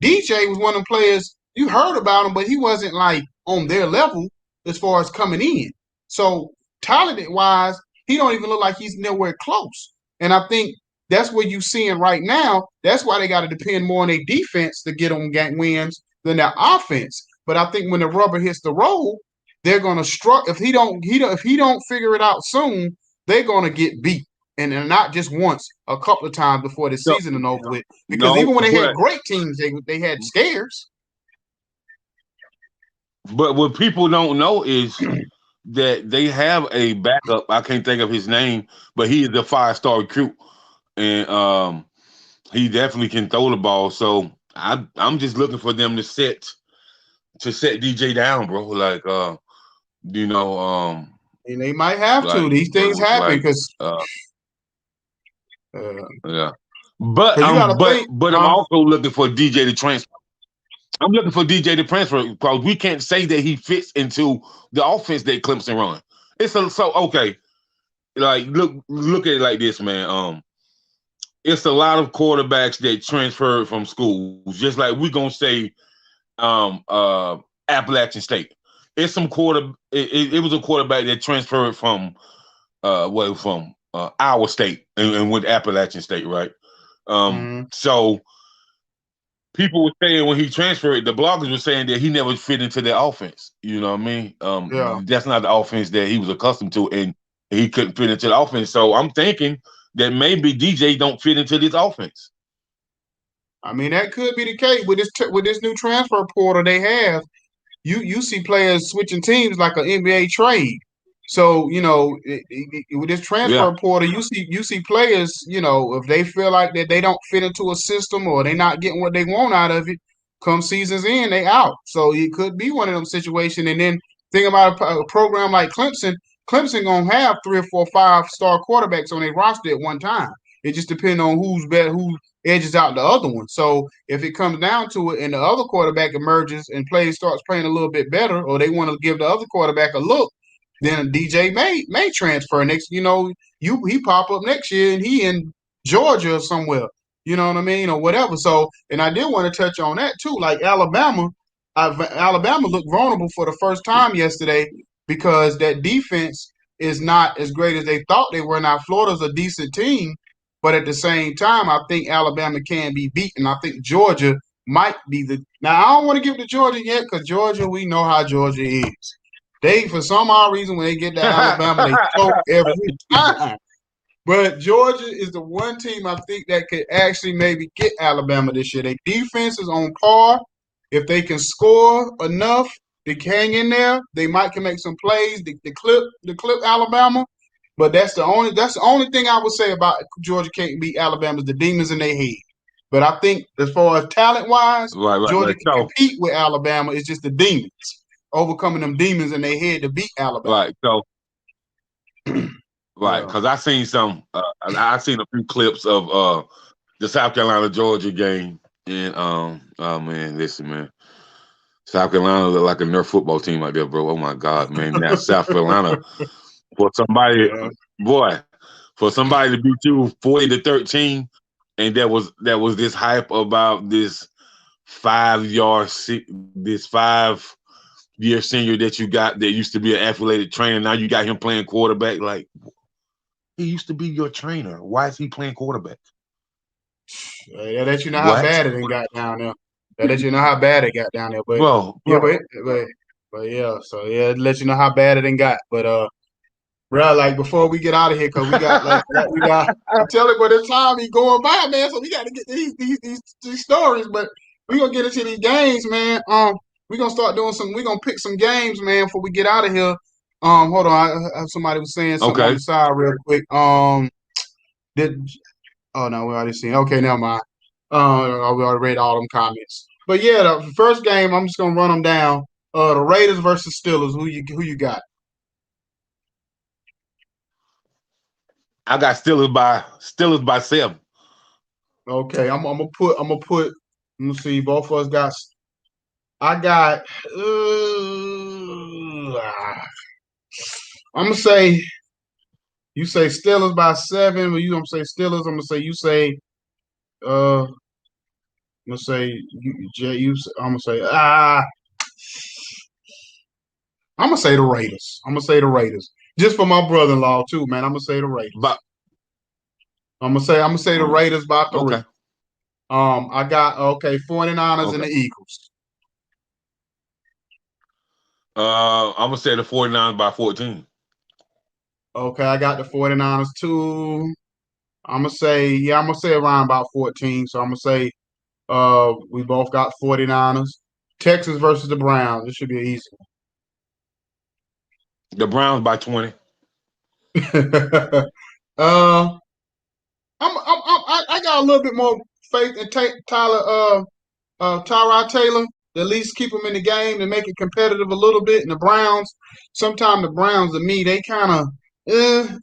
DJ was one of the players you heard about him, but he wasn't like on their level as far as coming in. So talented wise, he don't even look like he's nowhere close. And I think that's what you're seeing right now. That's why they got to depend more on their defense to get them wins than their offense. But I think when the rubber hits the road, they're gonna struggle. If he don't figure it out soon, they're gonna get beat, and not just once, a couple of times before the No, season is over with. Because no, even when they had great teams, they had scares. but what people don't know is that they have a backup. I can't think of his name, but he is a 5-star recruit, and he definitely can throw the ball. So I'm just looking for them to set DJ down, bro. Like you know, And they might have to. like These things happen like because yeah. But you got to think, I'm also looking for DJ to transfer. I'm looking for DJ to transfer because we can't say that he fits into the offense that Clemson run. So okay. Like look at it like this, man. It's a lot of quarterbacks that transferred from schools, just like we're gonna say um uh Appalachian State. It's some it was a quarterback that transferred from Iowa State and went to Appalachian State, right? Mm-hmm. So people were saying when he transferred, the bloggers were saying that he never fit into their offense. You know what I mean? Yeah. That's not the offense that he was accustomed to, and he couldn't fit into the offense. So I'm thinking that maybe DJ don't fit into this offense. I mean, that could be the case with this new transfer portal they have. You see players switching teams like an NBA trade. So with this Yeah. transfer portal, you see players. If they feel like that they don't fit into a system or they not getting what they want out of it, come season's end, they out. So it could be one of them situations. And then think about a program like Clemson. Clemson gonna have 3 or 4, 5 star quarterbacks on their roster at one time. It just depends on who's better, who edges out the other one. So if it comes down to it and the other quarterback emerges and starts playing a little bit better, or they want to give the other quarterback a look, then DJ may transfer next. He pop up next year and he in Georgia or somewhere. You know what I mean, or whatever. So, and I did want to touch on that too. Like Alabama, Alabama looked vulnerable for the first time yesterday because that defense is not as great as they thought they were. Now Florida's a decent team, but at the same time, I think Alabama can be beaten. I think Georgia might be the. Now, I don't want to give it to Georgia yet because Georgia, we know how Georgia is. They, for some odd reason, when they get to Alabama, they choke every time. But Georgia is the one team I think that could actually maybe get Alabama this year. Their defense is on par. If they can score enough to hang in there, they might can make some plays. The clip Alabama. But that's the only thing I would say about Georgia can't beat Alabama is the demons in their head. But I think as far as talent wise, Georgia Right. can compete with Alabama. It's just the demons overcoming them demons in their head to beat Alabama. Right. So right, Yeah. because I seen I seen a few clips of the South Carolina Georgia game, and oh man, listen, man, South Carolina look like a Nerf football team out there, bro. Oh my God, man, that South Carolina for somebody, Yeah. boy, for somebody to beat you 40-13, and that was this hype about this 5 yard this 5 year senior that you got that used to be an athletic trainer. Now you got him playing quarterback. Like he used to be your trainer. Why is he playing quarterback? That let you know how What, bad it got down there. That let you know how bad it got down there. But bro? yeah, Bro, but yeah. So yeah, it let you know how bad it got. But bro, like before we get out of here, cause we got like we got. I'm telling you, but the time be going by, man. So we got to get these stories. But we gonna get into these games, man. We gonna start doing some. We gonna pick some games, man, before we get out of here. Hold on. Somebody was saying something on okay. the side real quick. Did Oh no, we already seen. Okay, never mind. We already read all them comments. But yeah, the first game, I'm just gonna run them down. The Raiders versus Steelers. Who you got? I got Steelers by 7. Okay, I'm gonna put. Let me see. Both of us got. I got. I'm gonna say you say Steelers by 7. But you gonna say Steelers? I'm gonna say you say. I'm gonna say I'm gonna say I'm gonna say the Raiders. I'm gonna say the Raiders. Just for my brother-in-law too, man. I'm gonna say the Raiders. But I'm gonna say the Raiders by okay, 3. I got 49ers and okay. the Eagles. I'm gonna say the 49 by 14. Okay, I got the 49ers too. I'm gonna say around about 14. So I'm gonna say we both got 49ers. Texas versus the Browns. This should be an easy The Browns by 20. one. uh I got a little bit more faith in Tyrod Taylor, at least keep him in the game and make it competitive a little bit. And the Browns, sometimes the Browns to me, they kind of,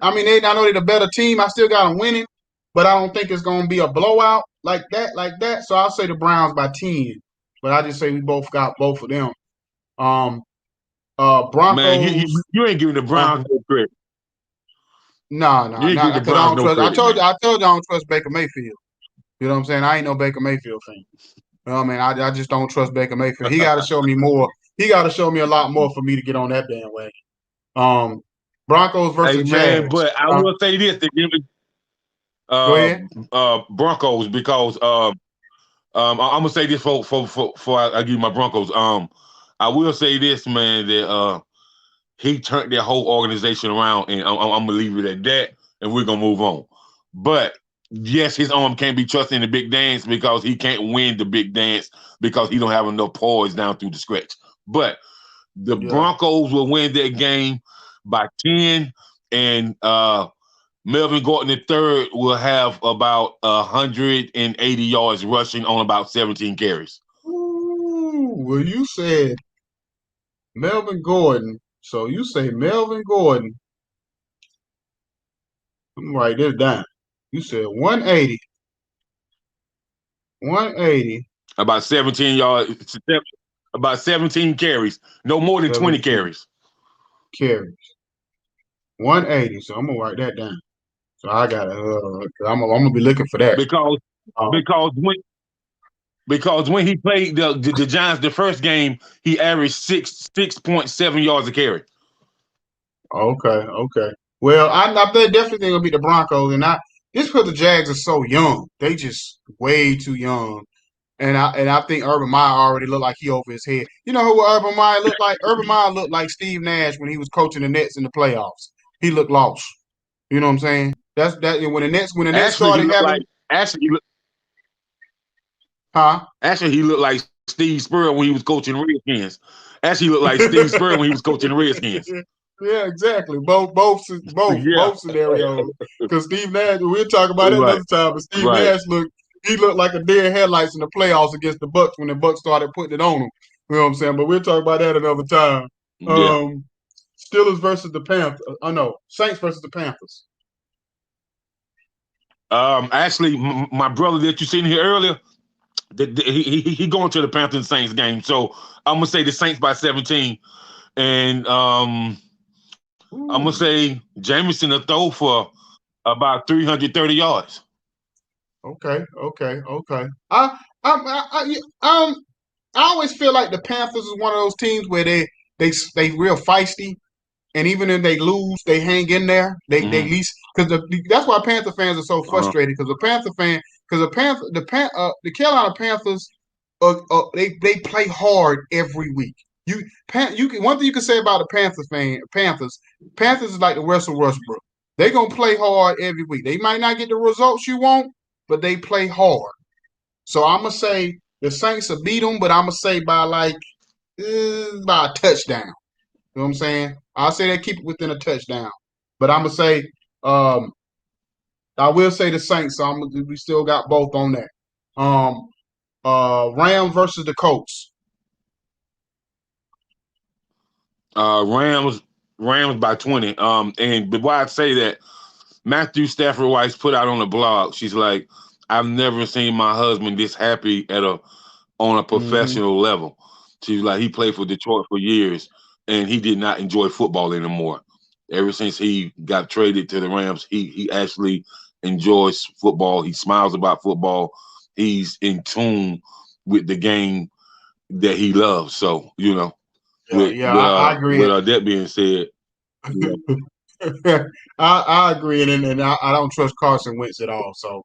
I mean, I know they're the better team. I still got them winning, but I don't think it's going to be a blowout like that. So I'll say the Browns by 10. But I just say we both got both of them. Um, Man, Broncos. you ain't giving the Browns no credit. You ain't giving the Because I Browns don't no trust. credit, man. I told you I don't trust Baker Mayfield. You know what I'm saying? I ain't no Baker Mayfield fan. You know what I mean? I just don't trust Baker Mayfield. He got to show me more. He got to show me a lot more for me to get on that bandwagon. Um, Broncos Hey versus man, Jags. but I will say this: they give it Go ahead. Broncos because I'm gonna say this for I give you my Broncos. I will say this, man, that he turned their whole organization around, and I'm gonna leave it at that, and we're gonna move on. But yes, his arm can't be trusted in the big dance because he can't win the big dance because he don't have enough poise down through the stretch. But the Yeah. Broncos will win that game by 10, and Melvin Gordon III will have about 180 yards rushing on about 17 carries. Ooh, well, you said Melvin Gordon. So you say Melvin Gordon. I'm gonna write this down. You said 180. 180. About 17 yards, about 17 carries, no more than 20 17 carries. carries. 180. So I'm gonna write that down. So I gotta. I'm gonna be looking for that. Because Um, because when he played the Giants the first game, he averaged 6.7 yards a carry. okay. Okay. Well, I definitely think it'll be the Broncos, and I just because the Jags are so young, they just way too young. And I think Urban Meyer already looked like he over his head. You know who Urban Meyer looked like? Urban Meyer looked like Steve Nash when he was coaching the Nets in the playoffs. He looked lost. You know what I'm saying? That's that when the Nets Actually, he started looked having like actually he looked, huh? actually he looked like Steve Spurrier when he was coaching the Redskins. Actually, he looked like Steve Spurrier when he was coaching the Redskins. Yeah, exactly. Both Yeah, scenarios. Because Steve Nash, we'll talk about that right, another time. But Steve right. Nash looked like a dead headlights in the playoffs against the Bucks when the Bucks started putting it on him. You know what I'm saying? But we'll talk about that another time. Yeah. Um, Steelers versus the Panthers. Oh no, Saints versus the Panthers. Actually, my brother that you seen here earlier, he going to the Panthers Saints game. So I'm gonna say the Saints by 17, and I'm gonna Ooh, say Jameson to throw for about 330 yards. okay. Um, I always feel like the Panthers is one of those teams where they real feisty. And even if they lose, they hang in there. They Mm-hmm. least because that's why Panther fans are so Uh-huh. frustrated because the Carolina Panthers they play hard every week. You can one thing you can say about the Panthers is like the Russell Westbrook. They gonna play hard every week. They might not get the results you want, but they play hard. So I'm gonna say the Saints will beat them, but I'm gonna say by like by a touchdown. You know what I'm saying? I'll say they keep it within a touchdown. But I'm gonna say I will say the Saints, so we still got both on that. Um Rams versus the Colts. Rams by 20. And why I say that, Matthew Stafford Weiss put out on the blog. She's like, I've never seen my husband this happy on a Mm-hmm. professional level. She's like, he played for Detroit for years, and he did not enjoy football anymore. Ever since he got traded to the Rams, he actually enjoys football. He smiles about football. He's in tune with the game that he loves. So Yeah, yeah, I agree. that being said, you know, I agree, and I don't trust Carson Wentz at all. So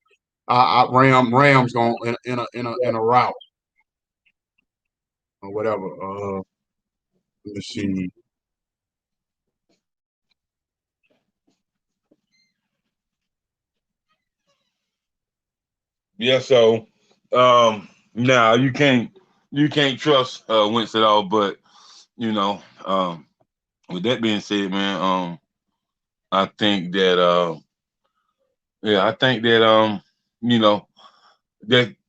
Rams going in a route or whatever. Let me see. yeah. So now you can't trust Wentz at all. But you know, with that being said, man, I think that I think that you know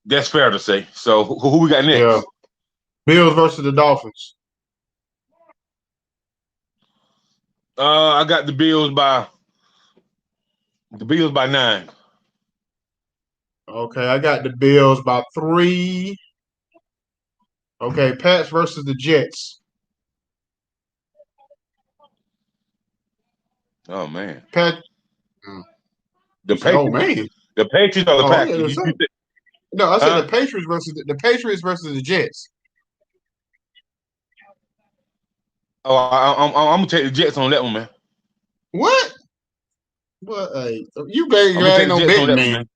that's fair to say. So who we got Yeah, next? Bills versus the Dolphins. I got the Bills by 9. Okay, I got the Bills by 3. Okay, Pats versus the Jets. Oh man, Pat, uh, the you said, "Oh Patriots, man." the Patriots or the Oh yeah, Packers? that's it. No, I said Huh? the Patriots versus the Jets. Oh, I'm gonna take the Jets on that one, man. What? What? You I'm gonna guy take ain't the no Jets on betting that one, man. man.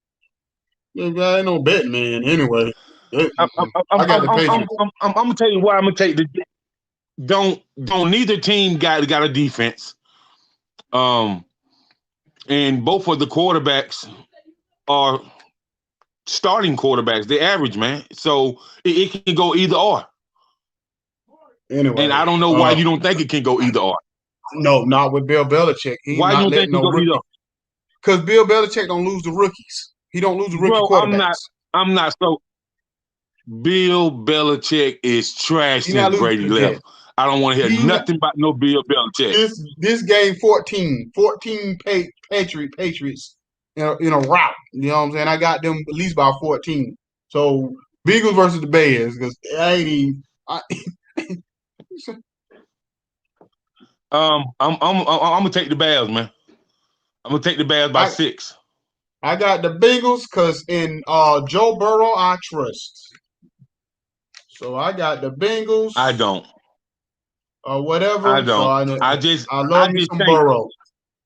You guy ain't no betting man. Anyway, I'm, I'm, I'm, I I'm, got I'm, the I'm, I'm, Patriots. I'm gonna tell you why I'm gonna take the Jets. Don't neither team got a defense. Um, and both of the quarterbacks are starting quarterbacks. They're average, man. So it can go either or. And Anyway, I don't know why you don't think it can go either or. no, not with Bill Belichick. He's Why you not don't think letting it can no go either rookie or? because Bill Belichick don't lose the rookies. He don't lose the rookie Bro, quarterbacks. I'm not so Bill Belichick is trash He since not losing Brady to the Jets. left. I don't want to hear He not, nothing about no Bill Belichick. this game 14 Patriots in a rout. You know what I'm saying? I got them at least by 14. So Bengals versus the Bears because I ain't even. I'm gonna take the Bears, man. I'm gonna take the Bears by I 6. I got the Bengals because in Joe Burrow I trust. So I got the Bengals I don't. or I whatever. So don't. I I love me just some think Burrow.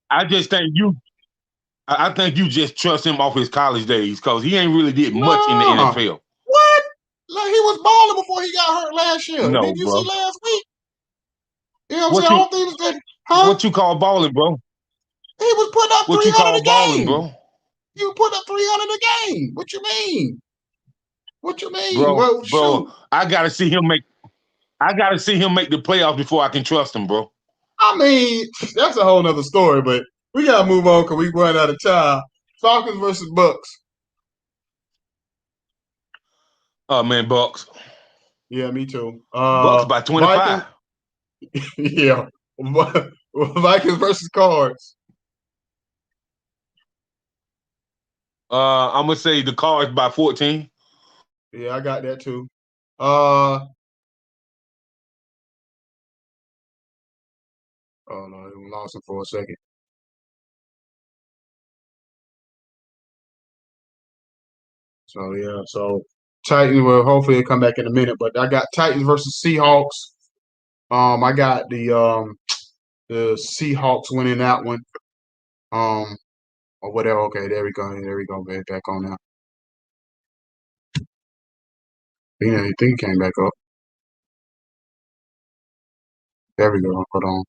I just think you I think you just trust him off his college days because he ain't really did much in the No. NFL. What? Like he was balling before he got hurt last year. No, Did you see bro. last week? You know what I'm saying? What I you don't think that, huh? what you call balling, bro? He was putting up What you 300 call a balling, game. bro? You put up 300 a game. What you mean? What you mean? Bro, Well, bro, shoot. I gotta see him make the playoffs before I can trust him, bro. I mean, that's a whole nother story, but we gotta move on because we run out of time. Falcons versus Bucks. Oh man, Bucks. Yeah, me too. Bucks by Vikings. 25. Yeah. Vikings versus Cards. I'm gonna say the Cards by 14. Yeah, I got that too. Uh oh no, we lost him for a second. So yeah, so Titans will hopefully come back in a minute, but I got Titans versus Seahawks. I got the Seahawks winning that one. Um, or whatever. Okay, there we go. There we go. Back on now. I think he came back up. There we go. Hold on.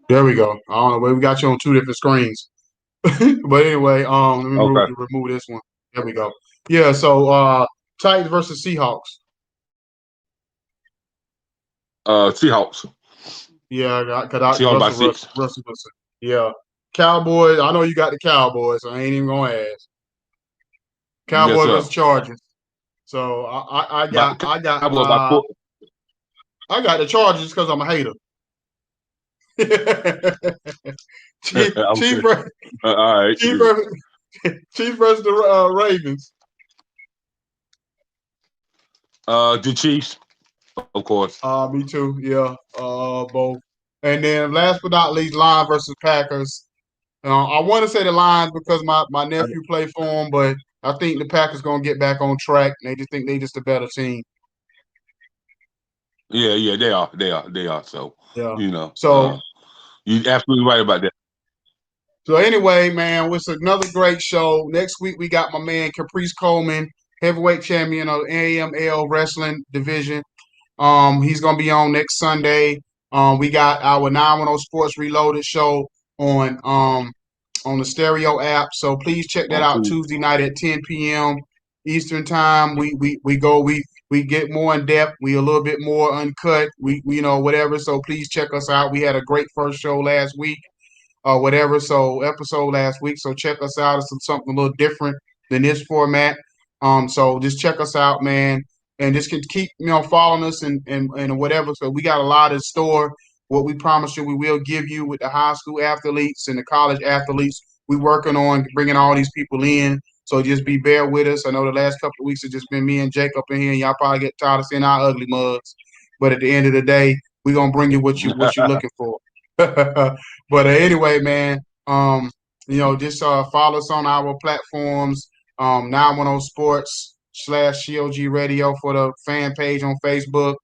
There we go. I don't know. We got you on two different screens. But anyway, let me Okay. remove this one. There we go. Yeah. So Titans versus Seahawks. Seahawks. Yeah, I got Seahawks by 6. Russell Wilson. Yeah. Cowboys. I know you got the Cowboys, so I ain't even gonna ask. Yes, Cowboys sir. versus Chargers. So By Cowboys by 4. I got the Chargers because I'm a hater. Chief Chief Okay. ver- All right. Chief versus, Chief versus the Ravens. The Chiefs, of course. Me too. Yeah. Both. And then last but not least, Lions versus Packers. I want to say the Lions because my nephew played for them, but I think the Packers gonna get back on track. They just think they just a better team. Yeah, yeah, they are. They are. So, Yeah. you know, So you're absolutely right about that. So anyway, man, it's another great show. Next week we got my man Caprice Coleman, heavyweight champion of AML wrestling division. He's gonna be on next Sunday. We got our 910 Sports Reloaded show on on the stereo app. So please check that On out Tuesday. Tuesday night at 10 p.m. Eastern time. We get more in depth. We a little bit more uncut. We whatever. So please check us out. We had a great first show last week or whatever. So episode last week. So check us out. It's something a little different than this format. So just check us out, man, and just can keep following us and whatever. So we got a lot in store. What we promise you, we will give you with the high school athletes and the college athletes. We working on bringing all these people in. So just be bear with us. I know the last couple of weeks have just been me and Jake up in here, and y'all probably get tired of seeing our ugly mugs. But at the end of the day, we're gonna bring you what you looking for. But anyway, man, just follow us on our platforms. 910 Sports /COG Radio for the fan page on Facebook.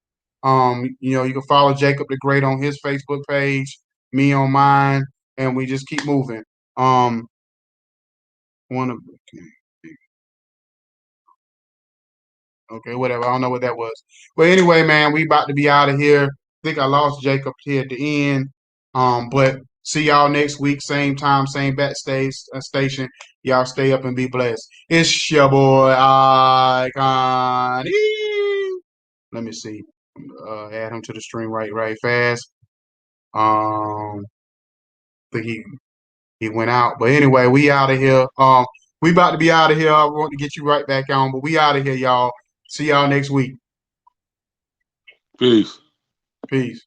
You can follow Jacob the Great on his Facebook page, me on mine, and we just keep moving. One of Okay, whatever. I don't know what that was. But anyway, man, we about to be out of here. I think I lost Jacob here at the end. But see y'all next week, same time, same backstage station. Y'all stay up and be blessed. It's your boy Icon. Let me see. Add him to the stream right fast. I think he went out. But anyway, we out of here. We about to be out of here. I want to get you right back on, but we out of here, y'all. See y'all next week. Peace. Peace.